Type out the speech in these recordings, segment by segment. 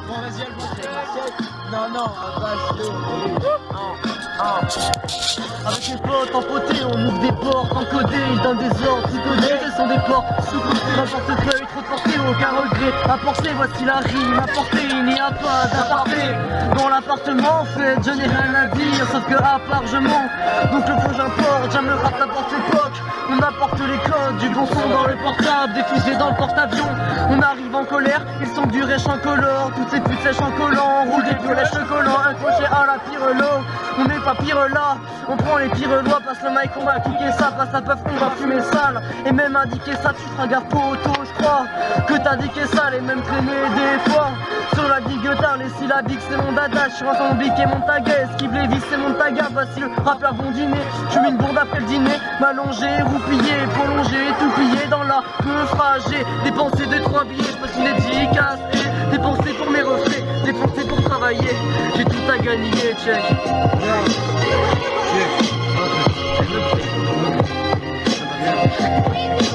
Bon, vas-y, elle Non, non, Avec les potes empotés, on ouvre des portes encodées, ils donnent des ordres sous-codés, ce sont des portes sous-codées. Un portefeuille trop porté, aucun regret apporté, voici la rime apportée, il n'y a pas d'aparté. Dans l'appartement, en fait, je n'ai rien à dire, sauf que à part je mens. Donc le faux j'importe, j'aime le rap d'apporte l'époque. On apporte les codes, du bon son dans le portable, des fusées dans le porte-avions. On arrive en colère, ils sont du rêche incolore, toutes ces putes sèches en collant, on roule des violets chocolants, accrochés à la pyrelo. On n'est pas pire là, on prend les pires lois, passe le mic, on va kicker ça, passe la puff, on va fumer sale. Et même indiquer ça, tu feras gaffe poteau, je crois que t'as diqué sale et même traîné des fois. Sur la guitare, les syllabiques c'est mon dada, je suis un zombie et mon taguet, esquive les vis c'est mon taga, voici le rappeur bon dîner. Je mets une bourde après le dîner, m'allonger, roupiller, prolonger, tout piller dans la naufragée. Dépenser 2-3 billets, je passe une dédicace et dépenser pour mes reflets, dépenser pour travailler. J'ai tout à gagner, check.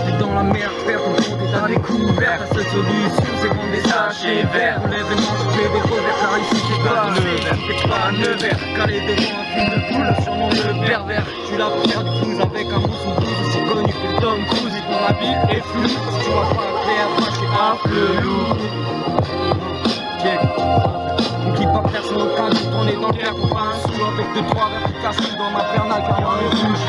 T'es dans la merde, faire ton compte et t'as découvert. La seule solution c'est vendre des sachets verts. L'événement tu fais des revers, car ici t'es pas Nevers. T'es pas Nevers, calé devant un film de boule, surnom le pervers. Je suis là pour faire du flouze avec un mot sous blouse aussi connu que Tom Cruise. Et ton habit est flou, si tu vois pas clair, moi je suis un peu lourd. On clip pas personne aucun doute, on est dans le terre pour pas un sou. Avec 2-3 vertications dans ma pernale car y'en est rouge.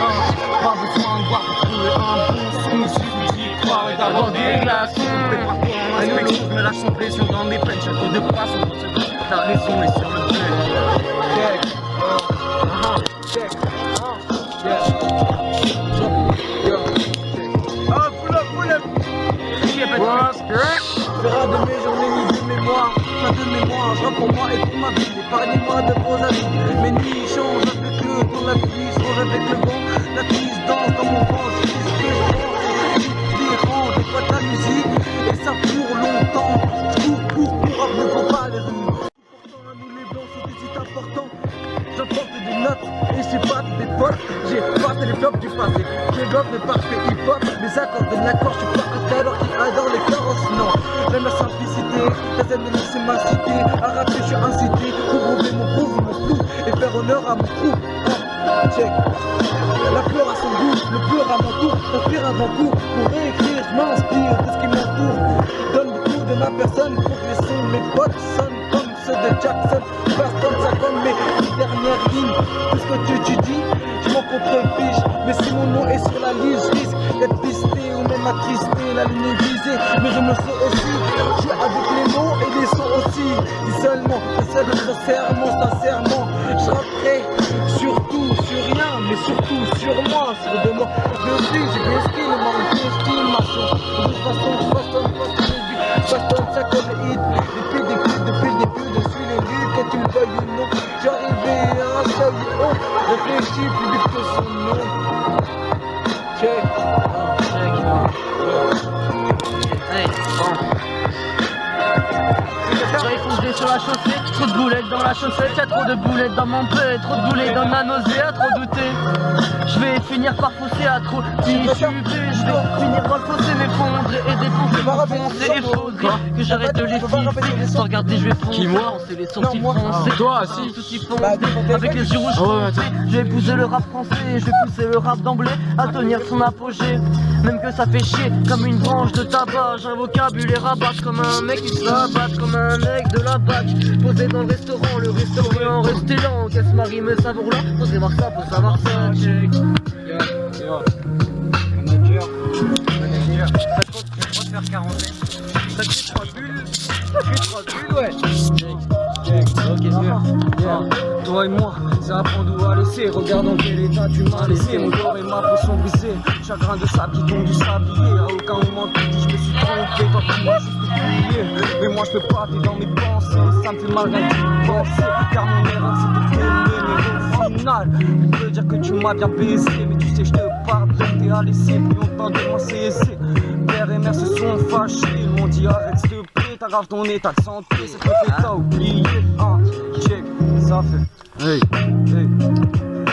Pas besoin de voir pour trouver un bon son. Suffit d'y croire et d'avoir des glaçons. Prépare-toi en inspection, je me lâche sans pression dans mes peines. Château de poisson, pour ce que t'as raison et sur le bleu. Check, check, pull up. Verra de mes journées ni de mémoire, pas de mémoire, je rappe pour moi et pour ma vie. Épargnez-moi de vos avis, mes nuits changent avec le temps, la pluie se range avec le vent, la piste danse dans mon ventre, je dis ce que je pense, différent, j'écoute la musique et ça pour longtemps, je cours, rap ne faut pas les rues. Pourtant à nous les blancs c'est des sites importants, j'apporte des notes et j'ai pas des potes, j'ai pas les flops du passé, j'ai bloqué mes parfaits hip-hop, mes accords de l'accord, je suis pas un alors qui adore les carences, non. J'aime la simplicité, la zen c'est ma cité. À rapper, je suis incité pour rouler mon groove, mon flou et faire honneur à mon crew. Check. La fleur a son goût, le pleur à mon tour. J'inspire avant coup pour réécrire, je m'inspire de ce qui m'entoure. Donne beaucoup de ma personne pour que les sons de mes potes sonnent comme ceux de Jackson. Je passe comme ça comme mes dernières lignes. Tout ce que tu dis, je m'en contrefiche. Mais si mon nom est sur la liste, je risque d'être pisté ou même attristé. La ligne est visée, mais je me sais aussi. Je suis avec les mots et les sons aussi. Dis seulement, j'essaie de sincèrement. Je rapperai sur tout, sur rien, mais surtout sur moi, sur de moi. Je suis, j'ai des styles, manque d'estimation. De toute façon, je bastonne ça comme les hits. Depuis le début, je suis les luttes, que tu me veuilles ou non. J'arrivais à un seul haut, réfléchis plus vite que son nom. Check. Hey, bon. J'arrive foncé sur la chaussée, trop de boulettes dans la chaussette, y'a trop de boulettes dans mon pet, trop de boulettes dans ma nausée, à trop douter. Je vais finir par fausser à trop tituber, je vais finir par le fossé, m'effondrer et défoncer, m'enfoncer et faudrait que j'arrête de les fixer. Sans regarder, je vais foncer, Qui, moi c'est les sourcils français. Toi, si. Tout y foncé, avec les yeux rouges foncés. Je vais pousser le rap français, je vais pousser le rap d'emblée à tenir son apogée. Même que ça fait chier comme une branche de tabac. J'ai un vocabulaire à battre comme un mec qui se rabatte comme un mec de la bac. Posé dans le restaurant resté lent. Qu'est-ce Marie me savoure là? Faut savoir ça, faut savoir ça, check. Manager. Ça te compte faire 40. Ça te fait 3 bulles. Ouais. Ok, bien. Toi et moi, c'est un point d'où à laisser. Regarde dans quel état tu m'as laissé. Mon corps et ma peau sont brisés. Chagrin de sable qui tombe du sablier. À aucun moment tu dis je me suis trompé. Toi tu m'as juste oublié. Mais moi je peux pas, t'es dans mes pensées. Ça me fait mal rien d'y penser. Car mon erreur c'est de t'aimer. Mais au final, on peut dire que tu m'as bien baissé. Mais tu sais je te pardonne, t'es à laisser. Plus longtemps de moi c'est. Père et mère se sont fâchés. Ils m'ont dit arrête s'il te plaît. T'aggraves ton état de santé. C'est que t'as oublié. Check, ça fait. Hey.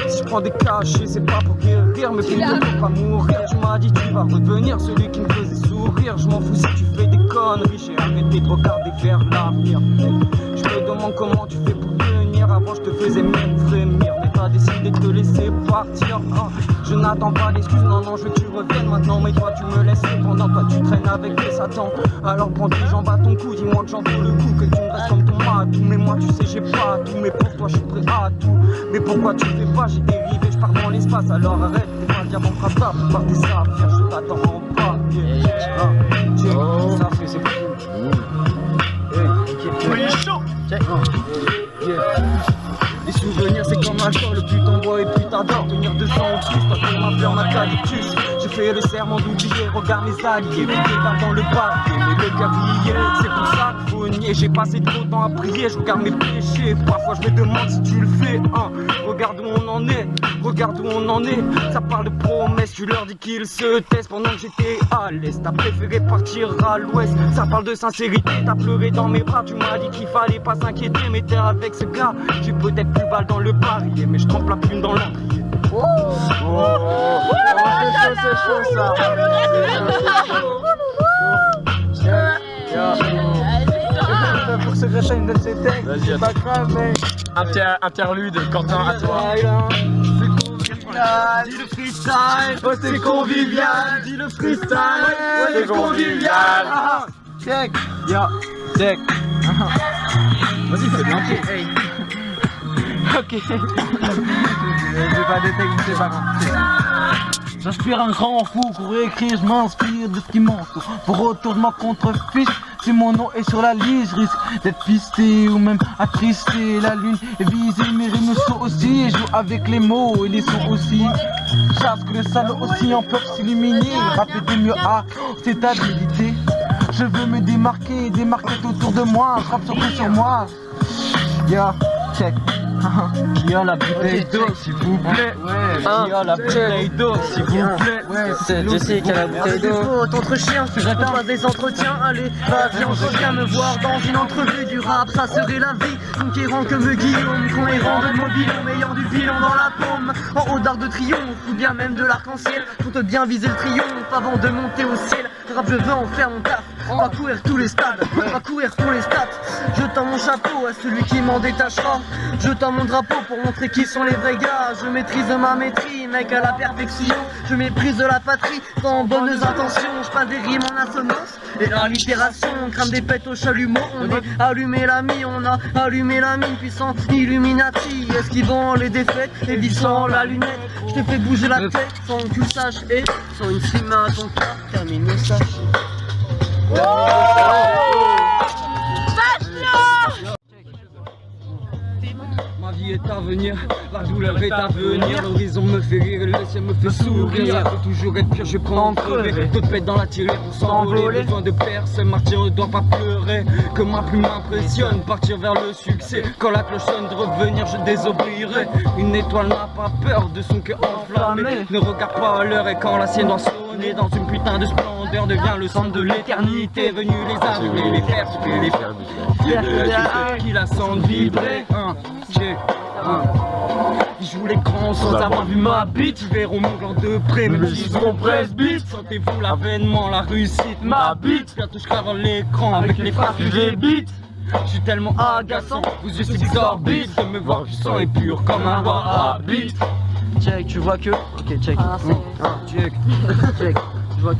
Si je prends des cachets, c'est pas pour guérir, mais plutôt pour pas mourir. Tu m'as dit tu vas redevenir celui qui me faisait sourire. Je m'en fous si tu fais des conneries, j'ai arrêté de regarder vers l'avenir. Je me demande comment tu fais pour tenir. Avant je te faisais même frémir, mais t'as décidé de te laisser partir. Je n'attends pas d'excuses, non non je veux que tu reviennes maintenant. Mais toi tu me laisses pendant toi tu traînes avec les satans. Alors prends tes jambes à ton cou, dis-moi que j'en vaut le coup, que tu me restes comme ton matou. Mais moi tu sais j'ai pas tout, mais pour toi je suis prêt à tout. Mais pourquoi tu fais pas, j'ai dérivé, je pars dans l'espace. Alors arrête, t'es pas diamant frappable, par tes saphirs, je t'attends en bas. Ça fait c'est cool. Il est chaud. Les souvenirs c'est comme l'alcool, plus t'en bois et plus t'adores. Tenir 200 au plus, toi tu m'as fait en eucalyptus. J'ai fait le serment d'oublier, regarde mes alliés. Plus des balles dans le papier, mais le cœur y est. C'est pour ça qu'il faut nier, j'ai passé trop de temps à prier. Je regarde mes péchés, parfois je me demande si tu le fais hein. Regarde où on en est, regarde où on en est. Ça parle de promesses, tu leur dis qu'ils se taisent. Pendant que j'étais à l'est, t'as préféré partir à l'ouest. Ça parle de sincérité, t'as pleuré dans mes bras. Tu m'as dit qu'il fallait pas s'inquiéter, mais t'es avec ce gars. J'ai peut-être plus balle dans le barillet, mais je trempe la plume dans l'encrier. C'est chaud ça. Pour se gratter une de ces textes, c'est pas grave, mais. Interlude, Quentin, à toi. Dis le freestyle, oh c'est convivial. Dis le freestyle, oh c'est convivial. Check, ya, check. Vas-y, fais bien. Hey. Ok. J'ai pas détecté, c'est pas grave. J'inspire un grand fou pour écrire, je m'inspire de ce qui m'entoure. Pour retour de ma contre-fiche, si mon nom est sur la liste, je risque d'être pisté ou même attristé. La lune est visée, mes rimes sont aussi. Je joue avec les mots et les sons aussi. Chasse que les salauds aussi en peuvent s'illuminer. Rapper des mieux à cette habilité. Je veux me démarquer, des marquettes autour de moi. Je rappe surtout sur moi. Yeah, check. Qui a la bouteille d'eau s'il vous plaît? Qui a la bouteille d'eau s'il vous plaît? Je sais qu'il y a la bouteille d'eau. Entre chiens, j'attends pas des entretiens. Allez, viens, viens me voir dans une entrevue du rap, ça serait la vie. Conquérant comme Guillaume, conquérant de mobile, ayant du bilan dans la paume. En haut d'arc de triomphe, ou bien même de l'arc-en-ciel. Faut te bien viser le triomphe avant de monter au ciel. Rap, je veux en faire mon taf. On va courir tous les stades, on va courir tous les stats. Je tends mon chapeau à celui qui m'en détachera. Je tends mon drapeau pour montrer qui sont les vrais gars. Je maîtrise ma maîtrise, mec, à la perfection. Je méprise la patrie, sans bonnes intentions. Je passe des rimes en assonance et l'allitération. On crame des pètes au chalumeau. On a allumé l'ami, on a allumé la mine. Puissant Illuminati, esquivant les défaites et vissant la lunette. Je te fais bouger la tête sans que tu le saches. Et sans une cime à ton cœur, termine le sachet. Ma vie est à venir, la douleur est à venir. L'horizon me fait rire, le ciel me fait sourire. Ça peut toujours être pire, je prends en crever. Deux pètes dans la tirée pour s'envoler. Besoin de personne, martyr ne doit pas pleurer. Que ma plume m'impressionne, partir vers le succès. Quand la cloche sonne de revenir, je désobéirai. Une étoile n'a pas peur de son cœur enflammé. Ne regarde pas l'heure et quand la sienne doit sonner. Dans une putain de splendeur devient le centre de l'éternité. Venu les aveugler, les faire tuer, les faire qui la sentent vibrer. Ils jouent l'écran sans avoir vu ma bite. Ils verront mon gland de près, même s'ils sont presbytes. Sentez-vous l'avènement, la réussite, ma bite. Bientôt je crave l'écran avec les faces que j'ébite. Je suis tellement agaçant, vos yeux s'exorbitent. De me voir puissant et pur comme un roi habite. Check, tu vois que. Ok, check. Check. Check. Je vois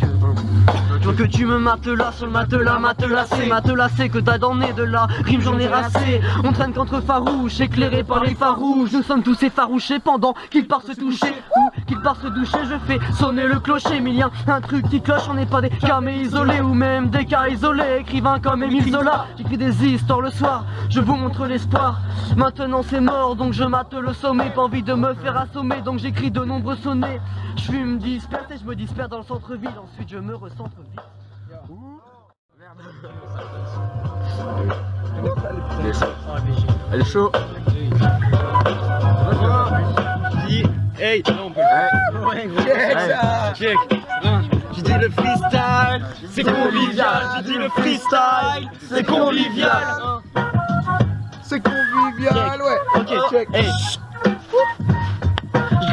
que tu me matelas sur le matelas, matelassé que t'as dans le nez de la rime, j'en ai rassé. On traîne qu'entre farouches, éclairés par les farouches. Nous sommes tous effarouchés pendant qu'ils partent se toucher ou qu'ils partent se doucher. Je fais sonner le clocher, mais il y a un truc qui cloche. On n'est pas des camés isolés ou même des cas isolés. Écrivain comme Émile Zola, j'écris des histoires le soir. Je vous montre l'espoir. Maintenant c'est mort, donc je mate le sommet. Pas envie de me faire assommer, donc j'écris de nombreux sonnets. Je fume, disperse et je me disperse dans le centre-ville. Ensuite je me recentre vite. Elle est chaud. Hey, check. J'ai dit le freestyle, c'est convivial. J'ai dit le freestyle, c'est convivial. C'est convivial, ouais. Ok, check. Hey.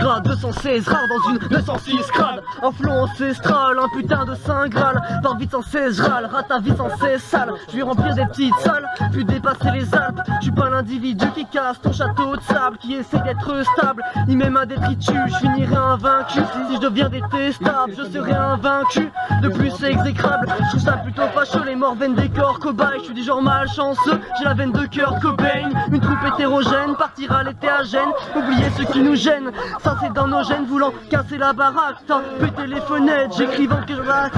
grade, 216 rares dans une 206 grade. Un flow ancestral, un putain de saint graal. Par vite sans cesse, râle, rate ta vie sans cesse sale. Je vais remplir des petites salles, puis dépasser les Alpes. Je suis pas l'individu qui casse ton château de sable, qui essaie d'être stable, ni même un détritus. Je finirai invaincu, si je deviens détestable, je serai invaincu. De plus c'est exécrable, je trouve ça plutôt fâcheux. Les morts viennent des corps cobayes, je suis du genre malchanceux. J'ai la veine de cœur Cobain, une troupe hétérogène, partira l'été à Gênes. Oubliez ce qui nous gêne, ça c'est dans nos gènes. Voulant casser la baraque, t'as pété les fenêtres, j'écrivant que je rate.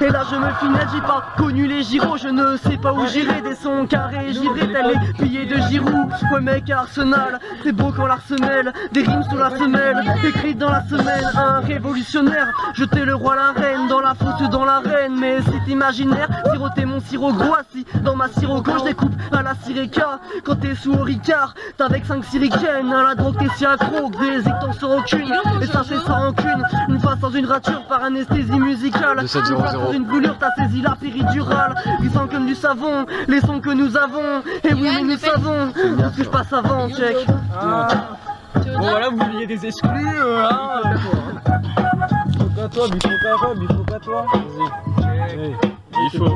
Et là je me finette, j'ai pas connu les gyros, je ne sais pas où j'irai. Des sons carrés, j'irai tel les billets de Giroud. Ouais mec, Arsenal, c'est beau quand l'arsenal, des rimes sous la semelle, écrites dans la semaine. Un révolutionnaire, jeter le roi la reine, dans la fosse dans l'arène. Mais c'est imaginaire, siroter mon sirop gros assis dans ma sirocco, je découpe à la sirica. Quand t'es sous au Ricard, t'as avec 5 siricènes, à la drogue t'es si accro que des t'en sort aucune. Et ça c'est sans rancune, une fois sans une rature par anesthésie musicale, une fois sans une brûlure t'as saisi la péridurale. Glissant comme du savon, les sons que nous avons. Et oui mais nous savons ce que je passe avant, check. Bon voilà, vous vouliez des exclus Bifo qu'à toi, bifo qu'à toi. Vas-y. Il faut.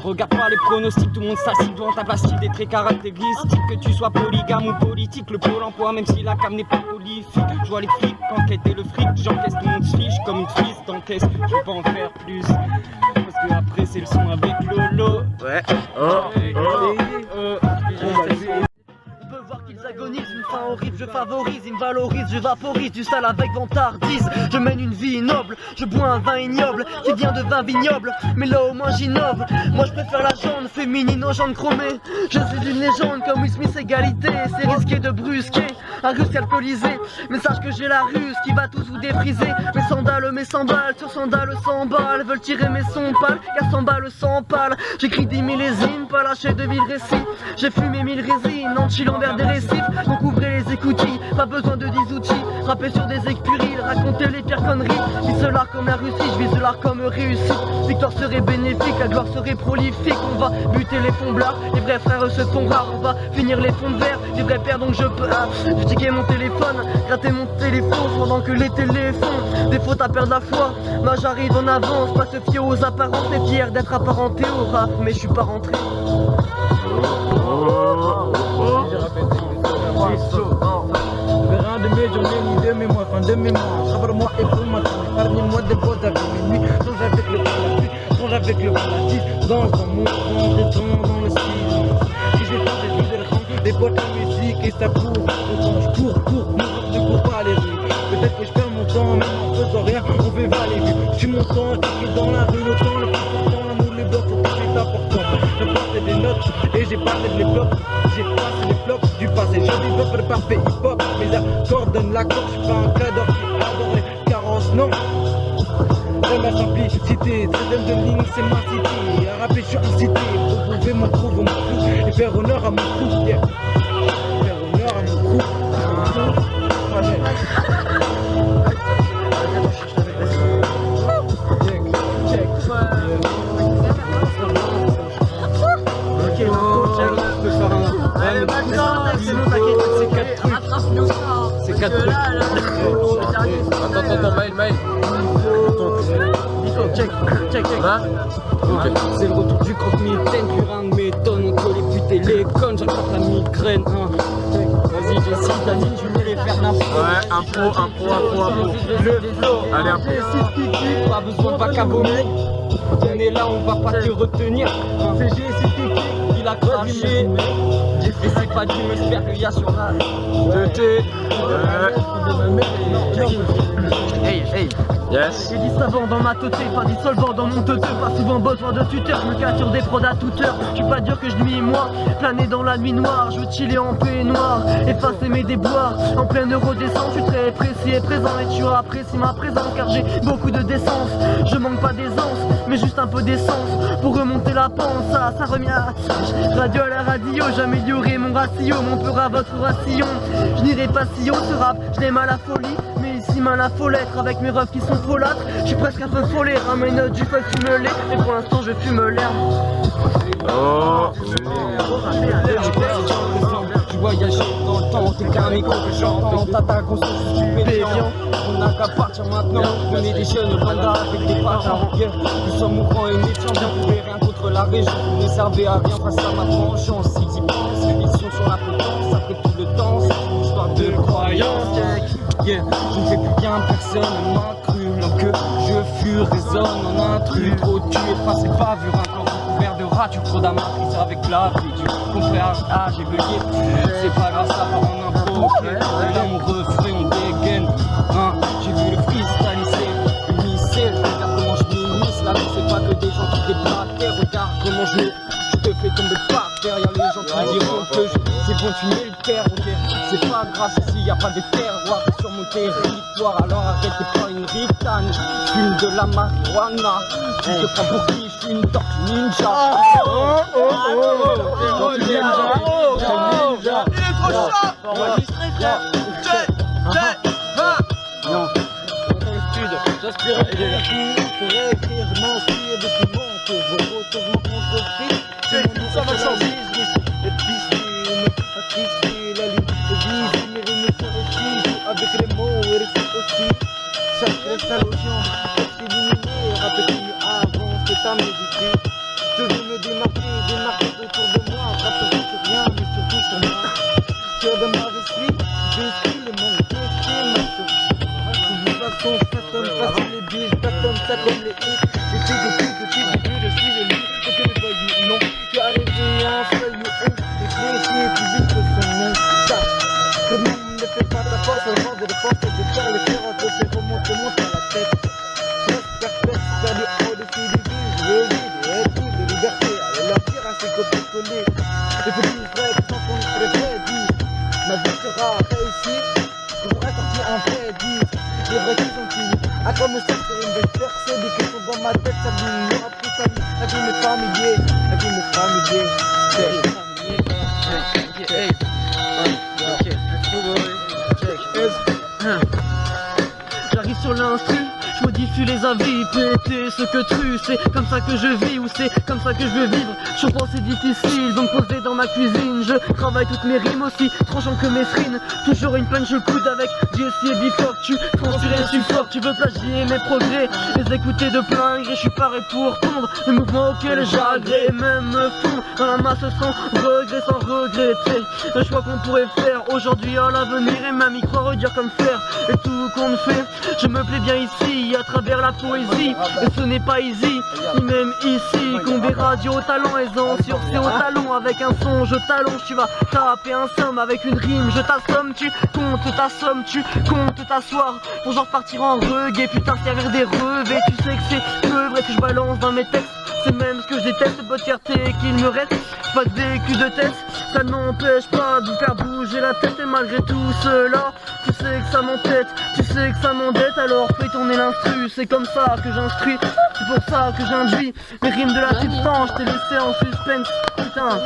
Regarde pas les pronostics, tout le monde s'assit devant ta pastille des traits caractéristiques. Que tu sois polygame ou politique, le pôle emploi, même si la cam n'est pas prolifique. Je vois les flics enquêter le fric, j'encaisse tout le monde se fiche comme une frise t'encaisse. Je veux pas en faire plus, parce que après c'est le son avec Lolo. Ouais. On peut voir qu'ils agonisent, une fin horrible, je favorise, ils me valorisent, je vaporise du sale avec vantardise. Je mène une vie noble, je bois un vin ignoble qui vient de vin vignoble, mais là au moins j'innove. Moi je préfère la jante féminine aux jambes chromées. Je suis une légende comme Will Smith, égalité. C'est risqué de brusquer un russe alcoolisé, mais sache que j'ai la ruse qui va tous vous défriser. Mes sandales sur sandales 100 balles veulent tirer mes sons pâles, car 100 balles 100 pâles. J'écris 10 millésimes, pas lâché de mille récits. J'ai fumé 1000 résines en chillant vers des récifs, donc ouvrez les écoutilles, pas besoin de 10 outils. Rapper sur des écuries, raconter les pires conneries. Vise l'art comme la Russie, je vise l'art comme réussite. Victoire serait bénéfique, la gloire serait prolifique. On va buter les fonds blards, les vrais frères se font rares. On va finir les fonds de verre, les vrais pères donc je peux tiquer mon téléphone, gratter mon téléphone pendant que les téléphones. Des fautes à perdre la foi, moi j'arrive en avance. Pas se fier aux apparences, t'es fier d'être apparenté au rap, mais je suis pas rentré. Rien de mes journées ni de mes mois, fin de mémoire. Travaille-moi et pour ma famille, épargnez-moi de vos avis. Mes nuits, songe avec le vent, la pluie, songe avec le vent, la tige. Dans un monde, retombe dans le silence. Si j'ai pas des vies de rendre, des boîtes de musique et ça court. Autant je cours, ne cours pas les rues. Peut-être que je perds mon temps, même en faisant rien, on fait va les vues. Je suis mon temps, j'écris dans la rue, le temps le plus important, l'amour, les blocs, faut que c'est important. Je portais des notes et j'ai passé les blocs. J'ai passé les flops du passé, je développe parfait hip-hop. Mes accords donnent l'accord, je suis pas un cadre qui adore les carences, non. J'aime la simplicité, 13ème de ligne, c'est ma cité. À rapper, je suis incité, pour prouver mon trou, mon trou. Et faire honneur à mon trou, yeah. Faire honneur à mon trou. C'est 4 trucs. Attends, Maël. Check. Hein? Ok. C'est le retour du croque-mitaine, du rein de méthode entre les putes et les connes, j'attrape la migraine. Vas-y, j'essaie d'aller, je vais les faire n'importe quoi. Ouais, impro. Le flow, allez, impro. pas besoin de bac à vomir. On est là, on va pas te retenir. C'est GCT, il a craché. Et c'est pas Dieu, j'espère qu'il y a sur la Hey. Yes. J'ai dit savant dans ma teuté, pas dissolvant dans mon teuteux. Pas souvent besoin de tuteur, je me cache sur des prods à toute heure. Je suis pas dur que je nuis moi, planer dans la nuit noire. Je veux chiller en peignoir, effacer mes déboires. En pleine eurodescente, je suis très précis et présent. Et tu apprécies ma présence car j'ai beaucoup de décence. Je manque pas d'aisance, mais juste un peu d'essence. Pour remonter la pente, ça revient à radio à la radio, j'améliorerai mon ratio. Mon peur à votre ration, je n'irai pas si haut ce rap, je l'aime à la folie. Mais ici mal à faut l'être, avec mes refs qui sont folâtres. Je suis presque un peu folé, ramène du feu fumelé. Et pour l'instant je fume l'herbe. Je vois voyager dans le temps, t'es qu'un écho que j'entends. T'as ta conscience stupéfiant. On n'a qu'à partir maintenant. On est des jeunes lambda avec des parents. Yeah. Nous sommes mourants et méfiants, bien pouvez rien contre la région. Vous ne servez à rien face à ma vengeance. Ils y pensent, ils sont sur la potence. Après tout le temps, c'est une histoire de croyance. Yeah. Je ne fais plus bien, personne ne m'a cru. L'homme que je fus résonne en intrus. Trop tu effacé pas vu un corps couvert de rature. Trop d'amatrices avec la vie du confrère. Ah, j'ai bugué. C'est pas grave, ça part en impro. Là, mon refrain, on dégaine. Hein, j'ai vu le freestyle, c'est unissé. Regarde comment je m'immisce. La vie, c'est pas que des gens qui déplaquent. Regarde comment je te fais tomber par terre. Y'a les gens qui diront que c'est bon, tu mets le terre. Ok, c'est pas grave, ici y a pas de terroir. T'es sur mon territoire, alors arrête, t'es pas une ritane. Fume de la marijuana. Tu te prends pour qui? Je suis une tortue ninja. Il est trop chaud. Enregistré, frère. J'aspire à pour écrire, je m'inspire de ce monde que je retrouve mon contre-prix. Ça va changer, les piscines, la piscine, la ligne de vie, mes rimes se réussissent avec les mots et les faits aussi. Chaque restalotion, s'éliminer, rappeler mieux avant, c'est à méditer. Je veux me démarquer autour de moi, rappeler sur rien, mais surtout sur moi. Sur de ma esprit, j'esquille les mots, j'esquille ma survie. Façon les bises, façon ça comme les hits. Depuis le début, je suis le lit. C'est que les voyous, non. Je suis arrivé à un feuille où et qui est plus vite que son nom. Sache que même ne fait pas ta force, le vent de la force et de faire le cœur, je fais remonter à la tête. Je reste perplexe, perdu au-dessus du vide. Je veux vivre et être libre de liberté. Allez leur dire à ses copies-collés. Les petits vrais qui sont contre les vrais disent. Ma vie sera réussie. Je voudrais sortir un vrai disque. Les vrais qui sont timide, à comme me sortir une belle percée, des questions dans ma tête, ça me n'aura plus famille. La vie m'est familier, la vie m'est familier. J'arrive sur l'instru, je modifie les avis, péter ce que tu, c'est comme ça que je vis ou c'est comme ça que je veux vivre. Je pense c'est difficile, donc poser dans ma cuisine, je travaille toutes mes rimes aussi, tranchant que mes frines. Toujours une punch coude avec Jesse et Bifoc, tu transpires et suffoques, tu veux plagier mes progrès, les écouter de plein gré, je suis paré pour pondre les mouvements auxquels j'agrée, et même me fondre dans la masse sans regret, sans regretter le choix qu'on pourrait faire aujourd'hui à l'avenir, et même y croire dur comme fer, et tout qu'on fait, je me plais bien ici, à travers la poésie, et ce n'est pas easy, ni même ici, qu'on verra du haut talent aisant sur ses hauts talons, avec un son, je t'allonge, tu vas taper un somme, avec une rime, je t'assomme, tu comptes ta somme, tu comptes t'asseoir, pour genre partir en reggae, putain servir des revêts, tu sais que c'est peu vrai que je balance dans mes textes, c'est même ce que je déteste, cette bonne fierté qu'il me reste, pas de vécu de tête, ça n'empêche pas de vous faire bouger la tête, et malgré tout cela, tu sais que ça m'entête, tu sais que ça m'endette, alors fais tourner l'instru, c'est comme ça que j'instruis, c'est pour ça que j'induis les rimes de la substance, je t'ai laissé en suspense, putain,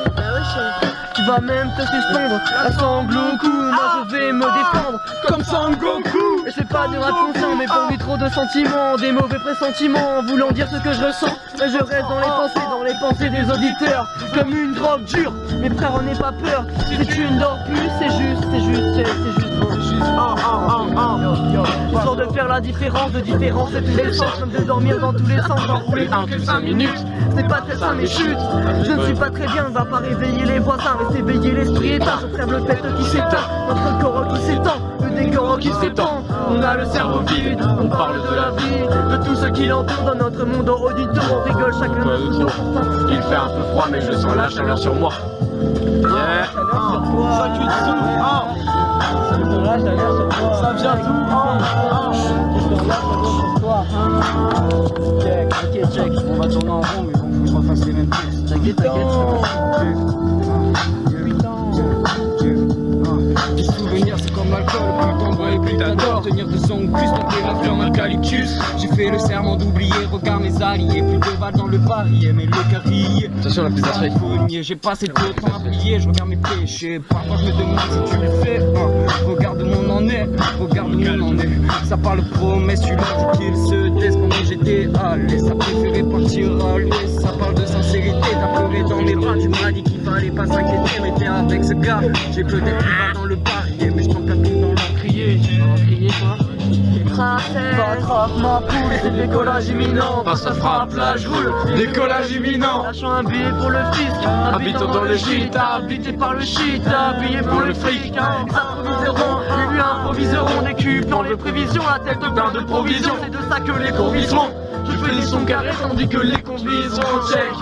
tu vas même te suspendre à Sangoku, moi je vais me défendre comme Sangoku. Et c'est pas de rap conscient, mais pour lui trop de sentiments, des mauvais pressentiments, voulant dire ce que je ressens, mais je reste dans les pensées des auditeurs, comme une drogue dure, mes frères en aient pas peur, si tu ne dors plus, c'est juste histoire de faire la différence, de différence c'est tous les sens, comme de dormir dans tous les sens, d'enrouler en 5 minutes, c'est pas très ça mes chutes, je ne suis pas très bien, ne va pas réveiller les voisins, reste éveiller l'esprit éteint, j'observe le fait qui s'éteint, notre corps qui s'étend, le décor qui s'étend, on a le cerveau vide, on parle de la vie, de tout ce qui l'entoure dans notre monde en haut du tour, on rigole chacun de son tour. Il fait un peu froid mais je sens la chaleur sur moi. Yeah. Ça cuit dessous. Ça vient d'où? Check, on va tourner en rond, mais bon, faut que je refasse les mêmes pièces. T'inquiète. Les souvenirs, c'est comme l'alcool, plus t'en bois et plus t'adores. Tenir de son plus, tenter la flamme eucalyptus. J'ai fait le serment d'oublier, regarde mes alliés. Plus de balles dans le barillet, mais le carrier. Attention la piste d'entrée. J'ai passé trop de temps à plier, je regarde mes péchés. Parfois je me demande si tu le fais. Regarde où on en est, Ça parle promesse, tu l'as dit qu'il se taise. Pendant que j'étais allé, ça préférait partir à lui. Ça parle de sincérité, t'as pleuré dans mes bras. Tu m'as dit qu'il fallait pas s'inquiéter, mais t'es avec ce gars. J'ai peut-être plus mal dans le barillet, mais je prends ta vie dans l'encrier. L'encrier quoi? Rattrape ma poule, c'est décollage imminent. Passe à frappe, là je roule, décollage imminent. Lâchons un billet pour le fisc, Habitant dans le gîte, habité par le shit, habillé pour le fric. Ils improviseront, les lui improviseront des cubes dans les prévisions, la tête plein de provisions. C'est de ça que les conviseront. Je fais des sons carrés tandis que les conviseront. Check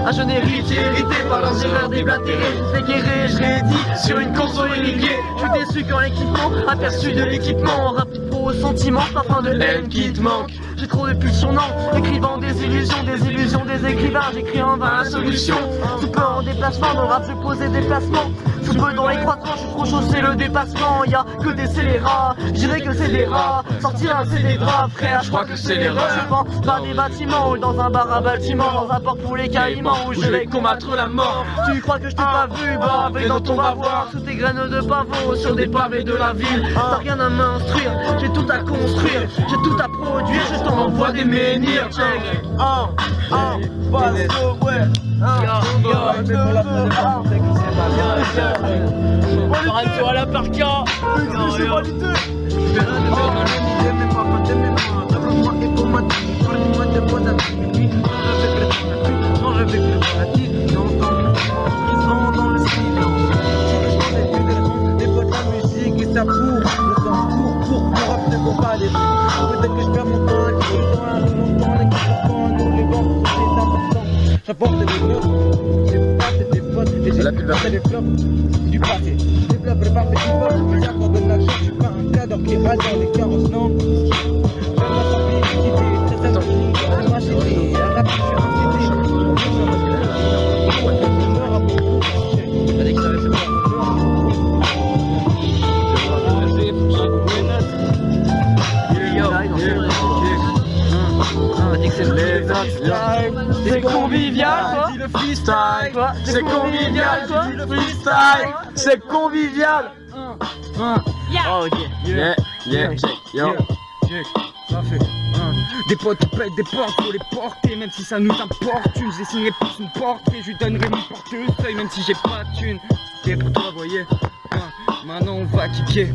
un jeune héritier hérité par leurs erreurs déblatérées. C'est guéré, je réédite sur une console irriguée. Je suis déçu quand l'équipement, aperçu de l'équipement. Rapide pro au sentiment, parfum de haine qui te manque. J'ai trop de pulsions, non, écrivant des illusions des écrivains. J'écris en vain la solution. Sous peu en déplacement, dans le rap je pose des déplacements. Sous peu dans les croissants, je suis trop chaud, c'est le dépassement. Y'a que des scélérats, je dirais que c'est des rats. Sortir un c'est des draps, frère, je crois que c'est l'erreur. Je pense pas des bâtiments ou dans un bar à bâtiment, dans un port pour les caïmans où je vais combattre la mort. Tu crois que je t'ai pas vu, bah avec dans ton bavoir. Sous tes graines de pavot, sur des pavés de la ville. T'as rien à m'instruire, j'ai tout à construire, j'ai tout à produire, je t'en envoie des menhirs. Check On un tour à la parka. Ça court, le temps court, rap ne vaut pas les rues. Peut-être que je perds mon temps, qui est dans la rue, mon temps, les qui sont dans les bancs, c'est important. J'apporte des murs, des potes et des potes, et j'ai fait des flops du passé. Développe le parfait du vol, mais j'accorde de l'argent, je suis pas un cadre qui rate dans les carrosses, non. J'aime la simplicité, très simple, à ma chérie, à rap, je suis incité. T'as dit que ça va, c'est bon. C'est convivial, quoi. Dis le freestyle, c'est convivial, dis le freestyle, c'est convivial. Oh, ok. Yo. Des potes qui pètent des portes, faut les porter, même si ça nous importune. Je dessinerai plus une portrait, je lui donnerai mon portefeuille, même si j'ai pas de thune. Et pour toi, voyez, maintenant on va kicker.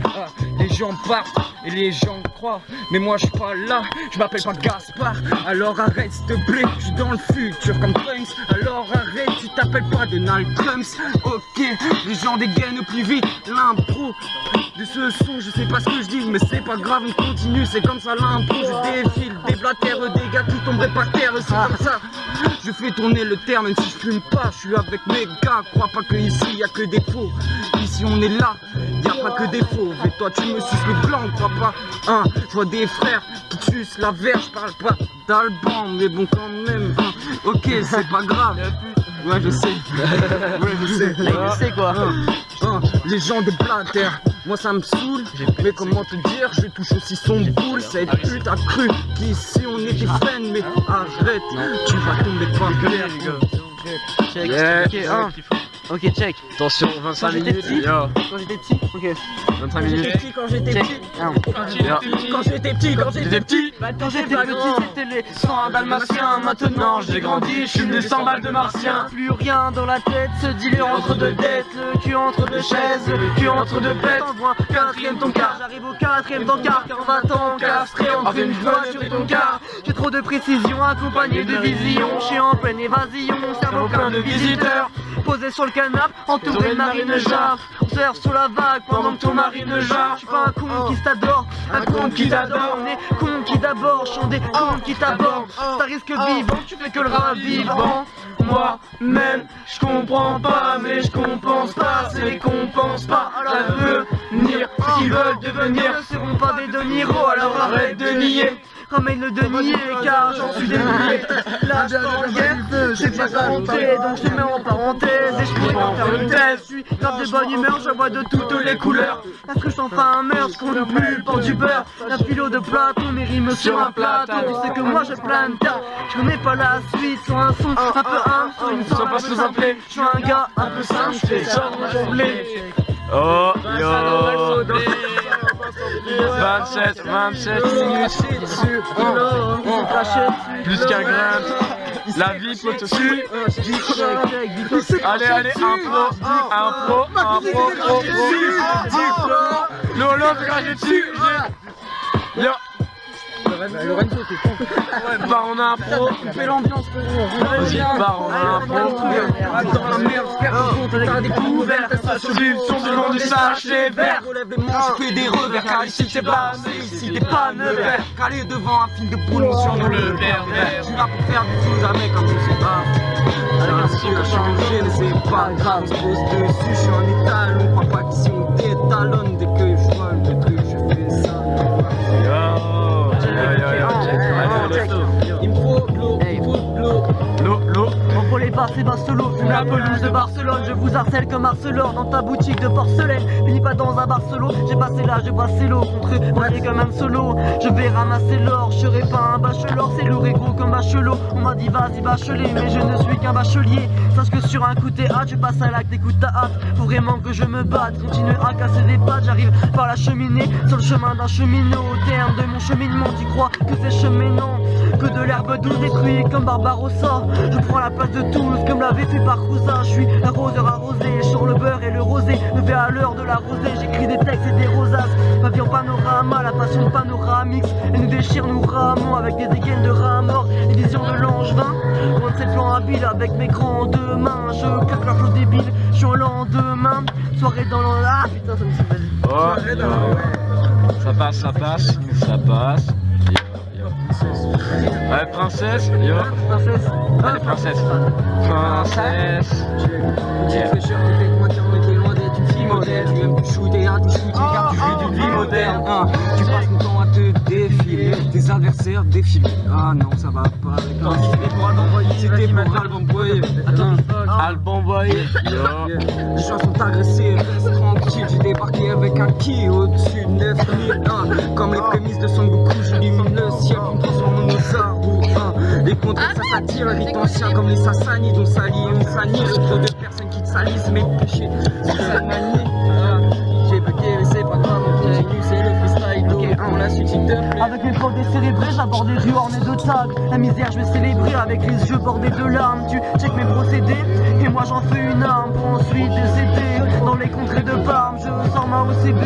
Les gens partent et les gens croient, mais moi je suis pas là, je m'appelle pas Gaspard. Alors arrête s'il te plaît, je suis dans le futur comme Trunks. Alors arrête, tu t'appelles pas Donald Trumps. Ok, les gens dégainent plus vite l'impro de ce son, je sais pas ce que je dis, mais c'est pas grave, on continue, c'est comme ça l'impro. Je défile, déblatère, des gars qui tomberaient par terre, c'est comme ça. Je fais tourner le terre, même si je fume pas, je suis avec mes gars. Crois pas que ici y a que des faux, ici on est là, y a pas que des faux. Mais toi tu me suces le blanc, crois pas. Je vois des frères qui te sucent la verre, je parle pas d'Alban, mais bon quand même. Ok, c'est pas grave. Ouais, je sais. Là, il sait quoi. Les gens de Blatter, moi ça me saoule. Mais comment te dire, je touche aussi son boule. Cette pute a cru qu'ici on était fans, mais arrête, tu vas tomber par terre. Check. Ok, check. Attention, 25 minutes. Quand j'étais petit, ok. 25 minutes. Quand j'étais petit, quand j'étais petit, Quand j'étais petit, c'était les 100 dalmatiens. Maintenant j'ai grandi, je fume des 100 balles de martien. Plus rien dans la tête, ce dealer entre deux dettes. Le cul entre deux chaises, le cul entre deux bêtes. Envoie quatrième ton quart, j'arrive au quatrième ton quart. 40 ans, castré entre une voiture et ton quart. J'ai trop de précision accompagné de vision. Je suis en pleine évasion, cerveau plein de visiteurs. Posé sur le canapé, entouré de marine jaffe. On surfe sous la vague pendant que ton marine jaffe. Je suis pas un con qui t'adore, un con qui t'adore. On est con qui d'abord, chante des cons qui t'abordent. Ça risque vivant, tu fais que le ravivant. Moi-même, je comprends pas, mais je compense pas. C'est les compense pas à l'avenir. Ceux qui veulent devenir ne seront pas des De Niro, alors arrête de nier. Ramène le denier car j'en suis dénoué. Là je en guerre, c'est pas volonté, donc je mets en parenthèse et je pourrais en faire une thèse. Je suis grave de bonne humeur, je vois de toutes les couleurs. Est-ce que je t'en fais un meurtre, je compte plus pour du beurre. La philo de Platon, mes rimes sur un plateau. Tu sais que moi je plane tard, je connais pas la suite sur un son un peu humble, sur une sorte un peu simplé. Je suis un gars un peu simple, je fais ça renouvelé. Oh yo 27 minutes. Plus qu'un grain. La vie peut te suivre. Allez, allez, impro. Lolo, je crache dessus. Yo. Lorenzo, t'es con. Bah on a un pro. Fais l'ambiance, Vas-y, bah on a un pro. Dans la merde, t'as des couverts, La solution du monde du sachet vert. Relève les manches, fais des revers, car ici c'est pas ici t'es pas nevers. Calé devant un film de promotion dans le verre. Je suis là pour faire des choses avec un peu c'est pas. Alors si on a changé, mais c'est pas grave, on se pose dessus, je suis en étal, on croit pas qu'ici on détalonne. Dès que je vole le truc, je fais ça. Il me faut de l'eau, il faut de l'eau. L'eau. Pour les bars, c'est Barcelo, fume la pelouse de Barcelone. Je vous harcèle comme Arcelor dans ta boutique de porcelaine. Finis pas dans un Barcelo, j'ai passé l'âge de Barcelo. Contre eux, moi j'ai comme un solo. Je vais ramasser l'or, je serai pas un bachelor. C'est lourd et gros comme bachelot. On m'a dit vas-y bacheler, mais je ne suis qu'un bachelier. Sache que sur un coup t'es hâte, je passe à l'acte, écoute ta hâte. Faut vraiment que je me batte, continue à casser des pattes. J'arrive par la cheminée, sur le chemin d'un cheminot. Au terme de mon cheminement, tu crois que c'est cheminant? Que de l'herbe douce détruite comme Barbarossa. Je prends la place de tous comme l'avait fait par Cousin. Je suis arroseur arrosé sur le beurre et le rosé. Levé à l'heure de la rosée, j'écris des textes et des rosaces. Ma vie en panorama, la passion panoramix. Elle nous déchire, nous ramons avec des dégaines de rats morts. Les visions de l'angevin, loin de cette plan habile avec mes grandes mains. Je claque leur flot débile, je suis au lendemain. Soirée dans l'an... Ah putain, ça me fait mal. Ça passe. Ouais, princesse, yo. Princesse. Allez, princesse. Tu fais cher, on était loin d'être une fille modèle. Tu aimes du shoot et tu shoot car tu fais d'une vie moderne. Tu passes ton temps à te défiler, tes adversaires défilent. Ah non, ça va pas. C'était pour Album Boy. Album Boy, yo. Les gens sont agressés, reste tranquille. J'ai débarqué avec un ki au-dessus de 9000. Comme les prémices de Son Goku, j'illumine le ciel pour me transformer en Ozaru. Les contraires ça s'attire, les anciens comme les Sassanides. On s'allie, on s'annule. Trop de personnes qui te salissent mes péchés. C'est ça manier. J'ai bugué, mais c'est pas grave. On continue, c'est le freestyle. Ok, on la suite, s'il te plaît. Avec mes potes décérébrés, j'aborde des rues ornées de tags. La misère, je vais célébrer avec les yeux bordés de larmes. Tu check mes procédés, et moi j'en fais une arme pour ensuite décéder. Dans les contrées de Parme, je sors ma OCB,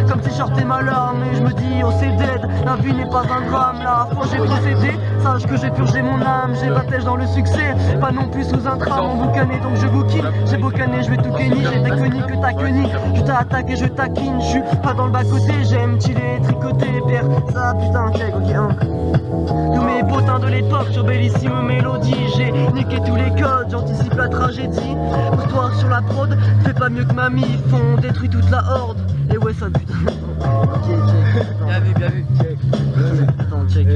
comme t-shirt et ma larme. Et je me dis, oh c'est dead, la vie n'est pas un drame. La fois j'ai procédé, sache que j'ai purgé mon âme. J'ai baptême dans le succès, pas non plus sous un tram. On boucané donc je bouquine, j'ai boucané, je vais tout kenny. J'ai des quenies que t'as queni, je t'attaque et je taquine. Je suis pas dans le bas-côté, j'aime chiller, tricoter, faire ça, putain, check, ok, hein. Tous mes potins de l'époque, j'obélissime mélodie. J'ai niqué tous les codes, j'anticipe la tragédie. Pour toi sur la prod, fais pas mieux que mamie. Font détruit toute la horde. Et ouais ça putain. Ok, check. Bien vu. Check. Attends, check.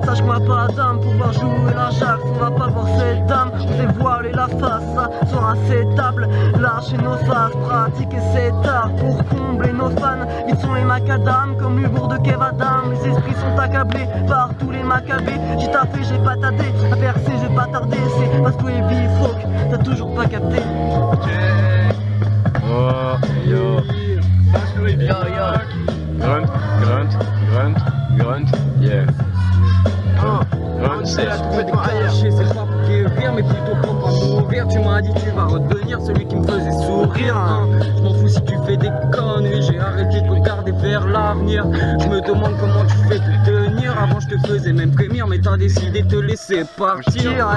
Sache moi pas d'âme, pouvoir jouer la jacque. On va pas voir cette dame, on dévoiler la face. Ça sera acceptable, lâcher nos faces. Pratiquer cet art pour combler nos fans. Ils sont les macadams, comme l'humour de Kev Adam. Les esprits sont accablés par tous les macabées. J'ai taffé, j'ai pas tardé, à percer, j'ai pas tardé. C'est parce que les bifoques, t'as toujours pas capté. Oh, yo. Grunt, yeah. Grunt, c'est C'est pas pour guérir, mais plutôt pour pas mourir. Tu m'as dit tu vas redevenir celui qui me faisait sourire. Je m'en fous si tu fais des conneries. J'ai arrêté de regarder vers l'avenir. Je me demande comment tu fais pour tenir. Avant je te faisais même prémir, mais t'as décidé de te laisser partir.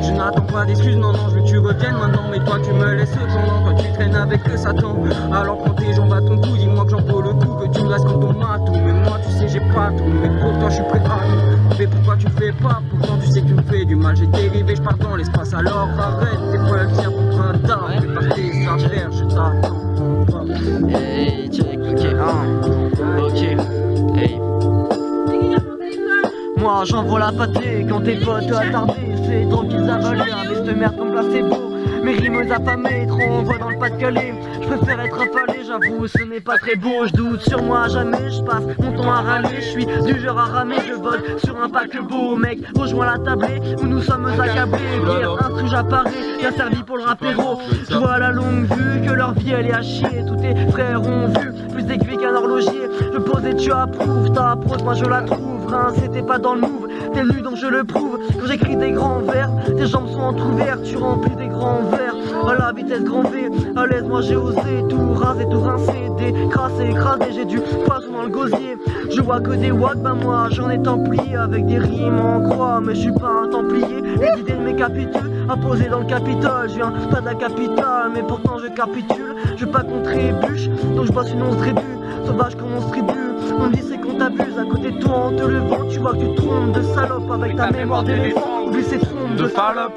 Je n'attends pas d'excuses, non, je veux que tu reviennes maintenant. Mais toi tu me laisses pendant, toi tu traînes avec le Satan. Alors quand tes jambes à ton cou, dis-moi que j'en peux le coup, que tu me restes comme ton matou. Mais moi tu sais j'ai pas tout, mais pour toi je suis prêt à tout. Mais pourquoi tu fais pas, pourtant tu sais que tu me fais du mal. J'ai dérivé, je pars dans l'espace, alors arrête. T'es pas le tien pour un tard, fais par tes affaires, je t'attends. Hey, check, ok, hey. Moi j'envoie la pâtée quand tes potes attardés. C'est tranquille avaler un best de merde comme placebo. Mes rimes affamées, trop envoie dans le Pas-de-Calais. Je préfère être affalé, j'avoue, ce n'est pas très beau. Je doute sur moi à jamais, je passe mon temps à râler. Je suis du genre à ramer, je vole sur un paquebot. Mec, rejoins la tablée où nous sommes accablés. Bière, instru, j'apparais, bien servi pour le rapéro. Je vois à la longue vue que leur vie elle est à chier. Tous tes frères ont vu plus aiguille qu'un horloger. Je pose et tu approuves, ta prose, moi je la trouve. Hein, c'était pas dans le move. t'es nu donc je le prouve. Quand j'écris des grands vers, tes jambes sont entrouvertes, tu remplis des grands verres à la vitesse grand V. À l'aise moi j'ai osé tout raser, tout rincer, décrasser, écraser, j'ai du poisson dans le gosier. Je vois que des watts, bah moi j'en ai templier avec des rimes en croix, mais je suis pas un templier. Les idées de mes capitules imposées dans le Capitole, je viens pas de la capitale, mais pourtant je capitule. Je veux pas qu'on trébuche, donc je bosse une once tribu, sauvage comme on se tribue. On me dit c'est qu'on t'abuse, à côté de toi en te levant, tu vois que tu te trompes de salope avec ta mémoire d'éléphant. Oublie ces trompes de salope.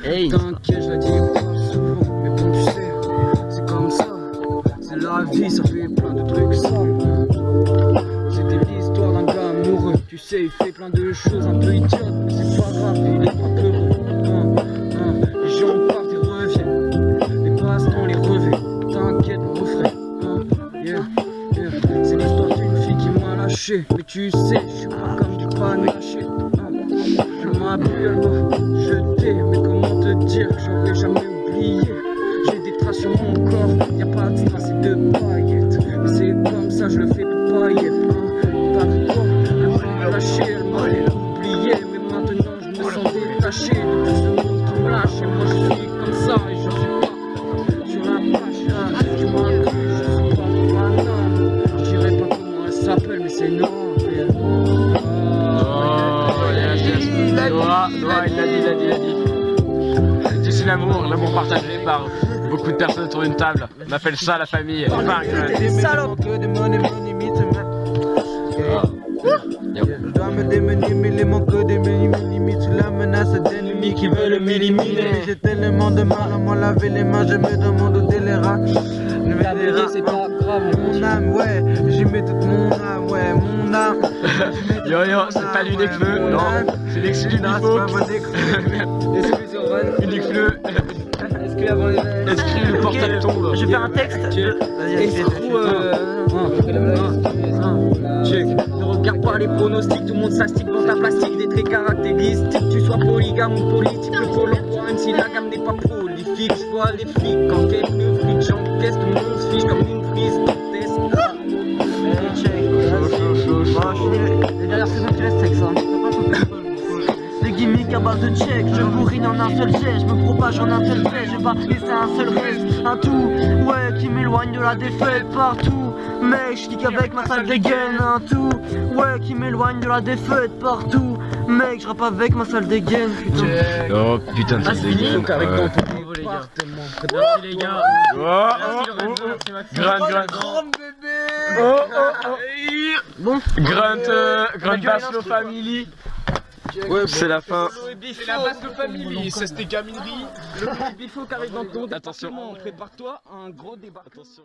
Hey, t'inquiète, je la dis pas souvent, mais bon tu sais, c'est comme ça, c'est la vie, ça fait plein de trucs sales. C'était l'histoire d'un gars amoureux, tu sais, il fait plein de choses un peu idiotes, mais c'est pas grave, il est pas peureux. Les gens partent et reviennent, les passe-temps les revêt, t'inquiète mon refrain. C'est l'histoire d'une fille qui m'a lâché, mais tu sais, je suis pas comme du panaché. Je m'appuie, elle m'a jeté, mais comment te dire que j'aurais jamais oublié. J'ai des traces sur mon corps, y'a pas de strass et de paillettes, mais c'est comme ça, je le fais pour paillettes. Pas de quoi, elle m'a lâché, elle m'avait oublié, mais maintenant je me sens détaché de tout ce monde qui me lâche. Et moi je suis comme ça et je suis pas sur la page, je m'accuse, je suis pas banane. Je dirais pas comment elle s'appelle, mais c'est non. Il l'a dit. C'est l'amour partagé par beaucoup de personnes autour d'une table. On appelle ça la famille. Salope. Je dois me démener, mais les manques des limites sous la menace d'ennemis qui veulent m'éliminer. J'ai tellement de mal à m'en laver les mains, je me demande où les rats. La vérité c'est pas grave. Mon âme, ouais, j'y mets toute mon âme, ouais, mon âme. Yo, c'est pas du Necfeu, non, c'est l'exclu du faux. Necfeu. Exclu, le portable tombe. Je vais faire un texte. Ne regarde pas les pronostics, tout le monde s'astique dans ta plastique. Des traits caractéristiques, tu sois polygame ou politique. Le pôle emploi, même si la gamme n'est pas prolifique. Je vois les flics, enquête le fric, j'encaisse, tout le monde se fiche comme une frise dantesque. Les dernières saisons tu laisses texte ça. Des gimmicks à base de check, je bourrine en un seul jet, je me propage en un seul fait, je vais pas laisser un seul reste, un tout, ouais, qui m'éloigne de la défaite partout, mec, je kick avec ma sale dégaine, un tout, ouais, qui m'éloigne de la défaite partout, mec, je rappe avec ma sale dégaine, putain. Oh putain de Ah, c'est fini, donc avec ton niveau les gars. Merci les gars. Grunt bébé. Bon, Grunt Baslo Family. C'est la fin. C'est la base de famille, ça c'était gaminerie. Le petit bifo qui arrive dans ton Attention. département, prépare-toi à un gros débat. Attention.